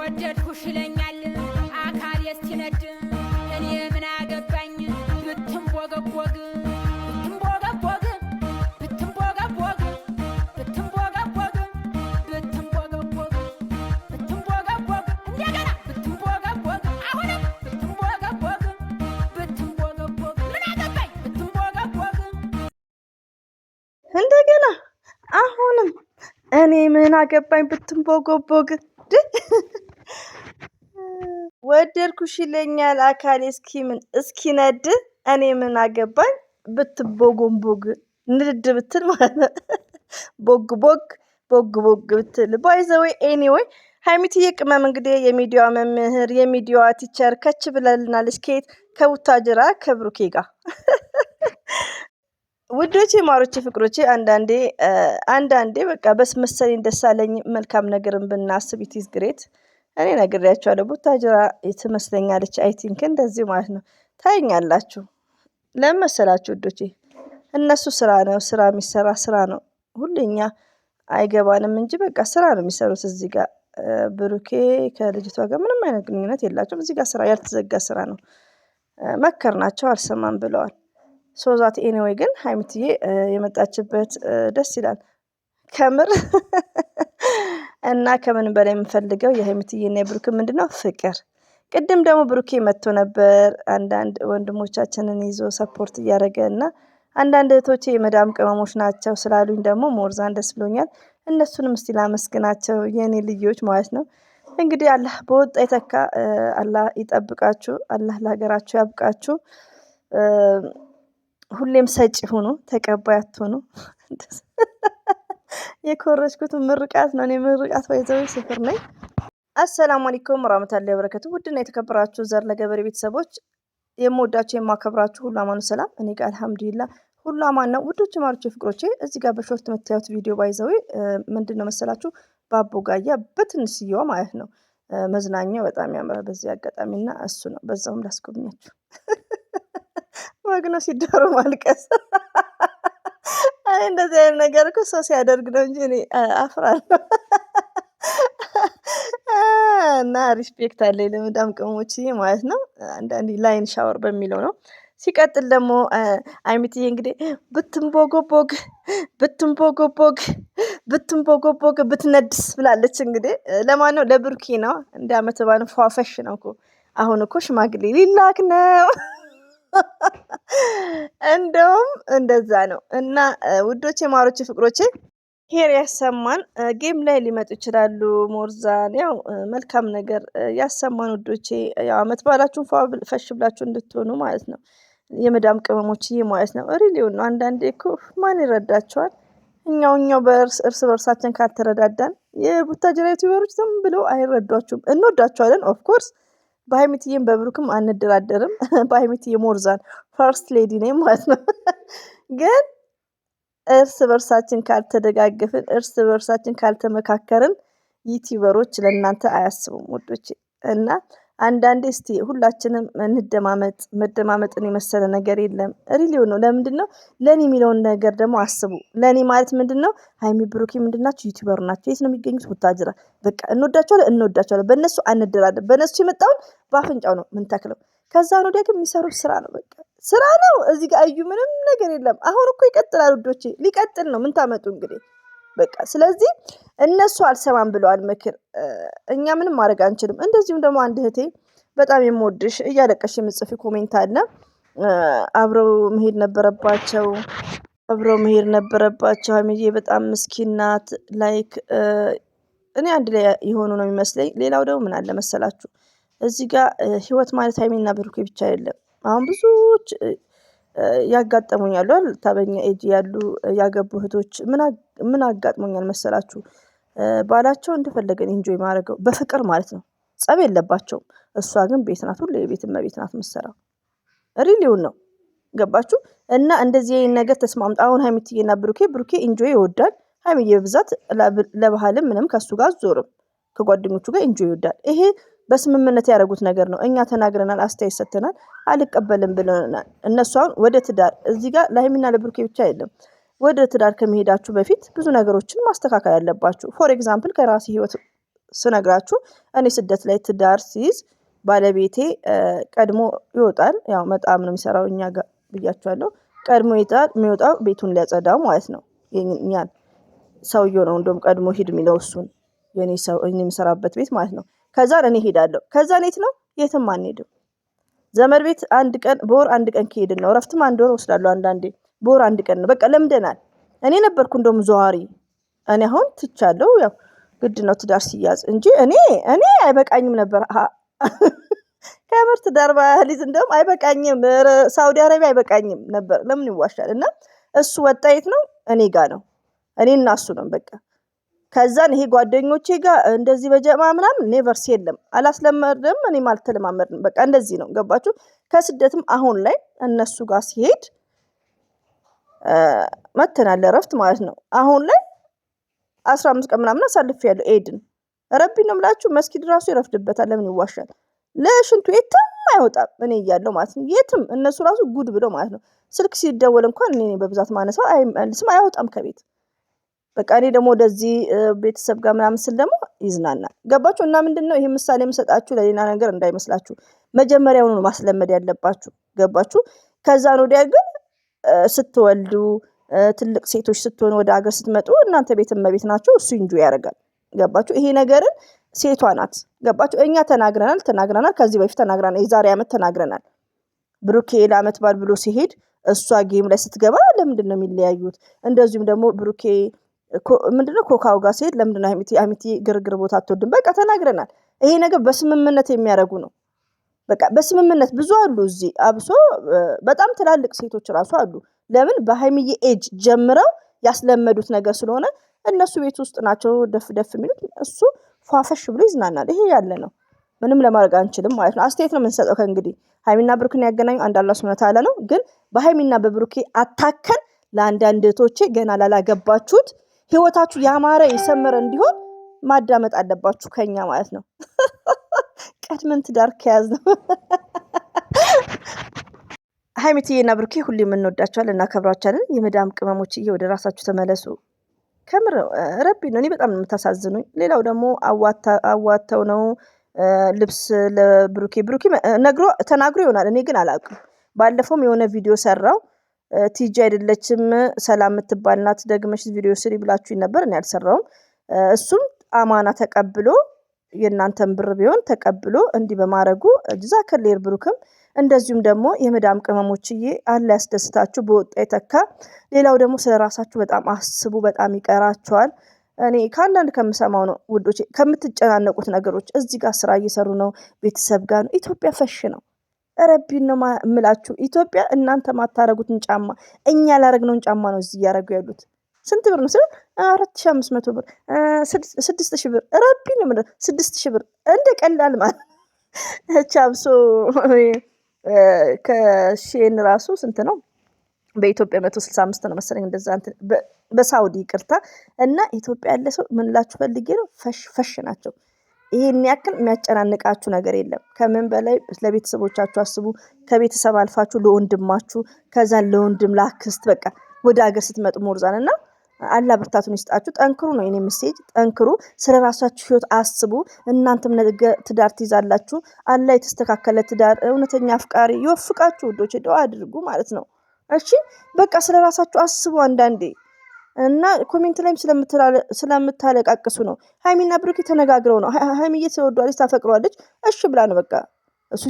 ወደድኩሽ ይለኛል አካል የስቲነድ እኔ ምን አገባኝ ብትንቦገቦግ ብትንቦገቦግ ብትንቦገቦግ ብትንቦገቦግ ብትንቦገቦግ ብትንቦገቦግ እንደገና ብትንቦገቦግ አሁንም ብትንቦገቦግ ብትንቦገቦግ ምን አገባኝ ብትንቦገቦግ እንደገና አሁንም እኔ ምን አገባኝ ብትንቦገቦግ ወደድኩሽ ይለኛል አካሌ እስኪነድ እኔ ምን አገባኝ ብትቦጎምቦግ ንድድ ብትል ማለት ነው። ቦግ ቦግ ቦግ ቦግ ብትል ባይ ዘ ዌይ ኤኒዌይ ሀይሚትዬ ቅመም እንግዲህ የሚዲያዋ መምህር የሚዲያዋ ቲቸር ከች ብለልናለች። ከየት ከቡታጅራ ከብሩኬ ጋር ውዶቼ ማሮቼ ፍቅሮቼ አንዳንዴ በቃ በስመሰለኝ ደሳለኝ መልካም ነገርን ብናስብ ኢትስ ግሬት። እኔ ነግሬያቸዋለሁ ቡታጅራ ትመስለኛለች አይ ቲንክ እንደዚህ ማለት ነው። ታይኛላችሁ ለምን መሰላችሁ ውዶቼ? እነሱ ስራ ነው ስራ የሚሰራ ስራ ነው። ሁሌኛ አይገባንም እንጂ በቃ ስራ ነው የሚሰሩት። እዚህ ጋር ብሩኬ ከልጅቷ ጋር ምንም አይነት ግንኙነት የላቸውም። እዚህ ጋር ስራ ያልተዘጋ ስራ ነው። መከርናቸው አልሰማም ብለዋል። ሶዛት ኤኒዌይ ግን ሀይሚትዬ የመጣችበት ደስ ይላል ከምር እና ከምን በላይ የምፈልገው የሀይሚትዬና የብሩክ ምንድነው ፍቅር። ቅድም ደግሞ ብሩኬ መጥቶ ነበር አንዳንድ ወንድሞቻችንን ይዞ ሰፖርት እያደረገ እና አንዳንድ እህቶቼ የመዳም ቅመሞች ናቸው ስላሉኝ ደግሞ ሞርዛን ደስ ብሎኛል። እነሱንም እስቲ ላመስግናቸው የኔ ልጆች ማለት ነው። እንግዲህ አላህ በወጣ ይተካ። አላህ ይጠብቃችሁ። አላህ ለሀገራችሁ ያብቃችሁ። ሁሌም ሰጪ ሁኑ፣ ተቀባይ አትሁኑ። የኮረጅኩት ምርቃት ነው። እኔ ምርቃት ባይዘው ስፍር ነኝ። አሰላሙ አለይኩም ወራህመቱላሂ ወበረካቱ። ውድና የተከበራችሁ ዘር ለገበሬ ቤተሰቦች የምወዳችሁ የማከብራችሁ ሁሉ አማኑ ሰላም፣ እኔ ጋር አልሐምዱሊላህ ሁሉ አማን ነው። ውዶች ማሮቼ ፍቅሮቼ እዚህ ጋር በሾርት የምታዩት ቪዲዮ ባይዘው ምንድነው መሰላችሁ? ባቦ ጋያ በትንሽዬዋ ማለት ነው። መዝናኛው በጣም ያምራል በዚህ አጋጣሚና እሱ ነው። በዛውም ላስጎብኛችሁ። ወግኖ ሲዳሩ ማልቀስ እንደዚህ አይነት ነገር እኮ ሰው ሲያደርግ ነው እንጂ እኔ አፍራለሁ። እና ሪስፔክት አለኝ ለመዳም ቅመሞች ማለት ነው። አንዳንዴ ላይን ሻወር በሚለው ነው። ሲቀጥል ደግሞ ሀይሚትዬ እንግዲህ ብትንቦጎቦግ ብትንቦጎቦግ ብትንቦጎቦግ ብትነድስ ብላለች። እንግዲህ ለማን ነው? ለብሩኬ ነው። እንደ አመት ባለ ፏፈሽ ነው እኮ አሁን እኮ ሽማግሌ ሊላክ ነው። እንደውም እንደዛ ነው። እና ውዶቼ ማሮቼ ፍቅሮቼ ሄር ያሰማን። ጌም ላይ ሊመጡ ይችላሉ። ሞርዛን ያው መልካም ነገር ያሰማን ውዶቼ። ያው አመት ባላችሁን ፈሽ ብላችሁ እንድትሆኑ ማለት ነው። የመዳም ቅመሞች ማለት ነው። ሪሊው ነው። አንዳንዴ እኮ ማን ይረዳቸዋል? እኛው እርስ በርሳችን ካልተረዳዳን የቡታጅራ ዩቲዩበሮች ዝም ብለው አይረዷችሁም። እንወዳቸዋለን ኦፍ ኮርስ። በሀይሚትዬም በብሩክም አንደራደርም። በሀይሚትዬ ሞርዛን ፈርስት ሌዲ ነኝ ማለት ነው። ግን እርስ በርሳችን ካልተደጋገፍን እርስ በርሳችን ካልተመካከርን ዩቲዩበሮች ለእናንተ አያስቡም ውዶቼ። እና አንዳንዴ እስቲ ሁላችንም መደማመጥን የመሰለ ነገር የለም። ሪሊው ነው። ለምንድን ነው ለኔ የሚለውን ነገር ደግሞ አስቡ። ለኔ ማለት ምንድን ነው? ሀይሚ ብሩኬ ምንድን ናቸው? ዩቲዩበር ናቸው። የት ነው የሚገኙት? ቡታጅራ። በቃ እንወዳቸዋለን። በእነሱ አንደራደር። በእነሱ የመጣውን በአፍንጫው ነው ምንተክለው። ከዛ ነው ደግሞ የሚሰሩት ስራ ነው። በቃ ስራ ነው። እዚህ ጋር እዩ ምንም ነገር የለም። አሁን እኮ ይቀጥላል ውዶቼ፣ ሊቀጥል ነው። ምን ታመጡ እንግዲህ በቃ። ስለዚህ እነሱ አልሰማም ብለዋል ምክር። እኛ ምንም ማድረግ አንችልም። እንደዚሁም ደግሞ አንድ እህቴ በጣም የምወድሽ እያለቀሽ የምጽፊ ኮሜንት አለ። አብረው መሄድ ነበረባቸው። ሀይሚዬ በጣም ምስኪን ናት። ላይክ እኔ አንድ ላይ የሆኑ ነው የሚመስለኝ። ሌላው ደግሞ ምን አለ መሰላችሁ? እዚህ ጋር ህይወት ማለት ሀይሚና ብሩኬ ብቻ አይደለም። አሁን ብዙዎች ያጋጠሙኛል ታበኛ ኤጅ ያሉ ያገቡ እህቶች ምን አጋጥሞኛል መሰላችሁ? ባላቸው እንደፈለገን ኢንጆይ ማድረገው በፍቅር ማለት ነው። ጸብ የለባቸውም። እሷ ግን ቤት ናት፣ ሁሌ የቤት እመቤት ናት የምትሰራው። ሪሊውን ነው። ገባችሁ? እና እንደዚህ አይነት ነገር ተስማምጣ አሁን ሀይሚትዬና ብሩኬ ኢንጆይ ይወዳል። ሀይሚዬ በብዛት ለባህልም ምንም ከሱ ጋር ዞርም ከጓደኞቹ ጋር ኢንጆይ ይወዳል። ይሄ በስምምነት ያደረጉት ነገር ነው። እኛ ተናግረናል፣ አስተያየት ሰጥተናል፣ አልቀበልም ብለናል። እነሱ አሁን ወደ ትዳር እዚህ ጋር ለሀይሚና ለብሩኬ ብቻ አይደለም፣ ወደ ትዳር ከመሄዳችሁ በፊት ብዙ ነገሮችን ማስተካከል አለባችሁ። ፎር ኤግዛምፕል ከራሴ ህይወት ስነግራችሁ እኔ ስደት ላይ ትዳር ሲይዝ ባለቤቴ ቀድሞ ይወጣል። ያው መጣም ነው የሚሰራው እኛ ጋር ብያችኋለሁ። ቀድሞ ይወጣል። የሚወጣው ቤቱን ሊያጸዳው ማለት ነው። የኛን ሰውየው ነው እንደውም ቀድሞ ሂድ የሚለው እሱን የኔ ሰው እኔ የምሰራበት ቤት ማለት ነው። ከዛ እኔ ሄዳለሁ። ከዛ የት ነው የትም አንሄድም። ዘመድ ቤት አንድ ቀን በወር አንድ ቀን ከሄድን ነው። እረፍትም አንድ ወር ወስዳለሁ አንዳንዴ። በወር አንድ ቀን ነው በቃ ለምደናል። እኔ ነበርኩ እንደውም ዘዋሪ። እኔ አሁን ትቻለሁ። ያው ግድ ነው ትዳር ሲያዝ እንጂ እኔ አይበቃኝም ነበር። ከምር ትዳር ባሊዝ እንደውም አይበቃኝም። ሳውዲ አረቢያ አይበቃኝም ነበር። ለምን ይዋሻል? እና እሱ ወጣ የት ነው እኔ ጋር ነው። እኔና እሱ ነው በቃ። ከዛን ይሄ ጓደኞቼ ጋር እንደዚህ በጀማ ምናምን ኔቨርስ የለም። አላስለመድም፣ እኔም አልተለማመድም። በቃ እንደዚህ ነው። ገባችሁ? ከስደትም አሁን ላይ እነሱ ጋር ሲሄድ መተናል ለእረፍት ማለት ነው። አሁን ላይ 15 ቀን ምናምን አሳልፌያለሁ። ኤድን ረቢ ነው የምላችሁ። መስጊድ ራሱ ይረፍድበታል። ለምን ይዋሻል? ለሽንቱ የትም አይወጣም እኔ እያለሁ ማለት ነው። የትም እነሱ ራሱ ጉድ ብለው ማለት ነው። ስልክ ሲደወል እንኳን እኔ በብዛት ማነሳው አይመልስም፣ አይወጣም ከቤት። በቃ እኔ ደግሞ ወደዚህ ቤተሰብ ጋር ምናምን ስል ደግሞ ይዝናናል። ገባችሁ? እና ምንድነው ይሄ ምሳሌ የምሰጣችሁ ለሌላ ነገር እንዳይመስላችሁ። መጀመሪያውኑ ማስለመድ ያለባችሁ። ገባችሁ? ከዛን ወዲያ ግን ስትወልዱ ትልቅ ሴቶች ስትሆኑ ወደ ሀገር ስትመጡ እናንተ ቤት እመቤት ናቸው። እሱ እንጆ ያደርጋል። ገባችሁ? ይሄ ነገርን ሴቷ ናት። ገባችሁ? እኛ ተናግረናል። ከዚህ በፊት ተናግረናል። የዛሬ ዓመት ተናግረናል። ብሩኬ ለዓመት በዓል ብሎ ሲሄድ እሷ ጌም ላይ ስትገባ ለምንድን ነው የሚለያዩት? እንደዚሁም ደግሞ ብሩኬ ምንድነው ኮካው ጋር ሲሄድ ለምንድነው ሀይሚቲ ግርግር ቦታ አትወድም? በቃ ተናግረናል። ይሄ ነገር በስምምነት የሚያደርጉ ነው። በቃ በስምምነት ብዙ አሉ እዚህ አብሶ በጣም ትላልቅ ሴቶች ራሱ አሉ። ለምን በሀይሚዬ ኤጅ ጀምረው ያስለመዱት ነገር ስለሆነ እነሱ ቤት ውስጥ ናቸው ደፍ የሚሉት። እሱ ፏፈሽ ብሎ ይዝናናል። ይሄ ያለ ነው። ምንም ለማድረግ አንችልም ማለት ነው። አስተያየት ነው የምንሰጠው። ከእንግዲህ ሀይሚና ብሩክን ያገናኙ አንድ አላህ ሱብሃነሁ ወተዓላ ነው። ግን በሀይሚና በብሩኬ አታከል ለአንዳንድ እህቶቼ ገና ላላገባችሁት ህይወታችሁ ያማረ የሰመረ እንዲሆን ማዳመጥ አለባችሁ ከኛ ማለት ነው። ቀድመን ትዳር ከያዝ ነው። ሀይሚትዬና ብሩኬ ሁሌም እንወዳቸዋለን፣ እናከብራቸዋለን። የመዳም ቅመሞችዬ ወደ ራሳችሁ ተመለሱ። ከምር ረቢ ነው። እኔ በጣም ነው የምታሳዝኑኝ። ሌላው ደግሞ አዋተው ነው ልብስ ለብሩኬ ተናግሮ ይሆናል። እኔ ግን አላውቅም። ባለፈውም የሆነ ቪዲዮ ሰራው። ቲጂ አይደለችም ሰላም የምትባል ናት፣ ደግመሽ ቪዲዮ ስሪ ብላችሁኝ ነበር። እኔ አልሰራውም። እሱም አማና ተቀብሎ የእናንተን ብር ቢሆን ተቀብሎ እንዲህ በማድረጉ ጀዛከሌር ብሩክም እንደዚሁም ደግሞ የመዳም ቅመሞችዬ አለ ያስደስታችሁ በወጣ የተካ። ሌላው ደግሞ ስለራሳችሁ በጣም አስቡ። በጣም ይቀራችኋል። እኔ ከአንዳንድ ከምሰማው ነው ውዶቼ፣ ከምትጨናነቁት ነገሮች እዚህ ጋር ስራ እየሰሩ ነው፣ ቤተሰብ ጋር ነው። ኢትዮጵያ ፈሽ ነው። ረቢን ነው የምላችሁ። ኢትዮጵያ እናንተ ማታረጉትን ጫማ እኛ ያላረግነውን ጫማ ነው እዚህ እያረጉ ያሉት። ስንት ብር ነው? 4500 ብር፣ 6000 ብር። ረቢን ነው 6000 ብር እንደ ቀላል ማለት ቻብሶ ከሼን ራሱ ስንት ነው? በኢትዮጵያ 165 ነው መሰለኝ እንደዛ በሳውዲ ይቅርታ። እና ኢትዮጵያ ያለ ሰው ምን ላችሁ ፈልጌ ነው ፈሽ ናቸው። ይሄን ያክል የሚያጨናንቃችሁ ነገር የለም። ከምን በላይ ለቤተሰቦቻችሁ አስቡ። ከቤተሰብ አልፋችሁ ለወንድማችሁ፣ ከዛ ለወንድም ላክስት፣ በቃ ወደ ሀገር ስትመጡ ሞርዛን እና አላህ ብርታቱን ይስጣችሁ። ጠንክሩ ነው የኔ ሜሴጅ። ጠንክሩ። ስለ ራሳችሁ ህይወት አስቡ። እናንተም ነገ ትዳር ትይዛላችሁ። አላህ የተስተካከለ ትዳር፣ እውነተኛ አፍቃሪ ይወፍቃችሁ ውዶች። ዱአ አድርጉ ማለት ነው። እሺ በቃ ስለ ራሳችሁ አስቡ አንዳንዴ። እና ኮሜንት ላይም ስለምታለቃቅሱ ነው። ሀይሚና ብሩክ ተነጋግረው ነው። ሀይሚዬ ትወዷለች፣ ታፈቅሯለች። እሺ ብላ ነው በቃ እሱ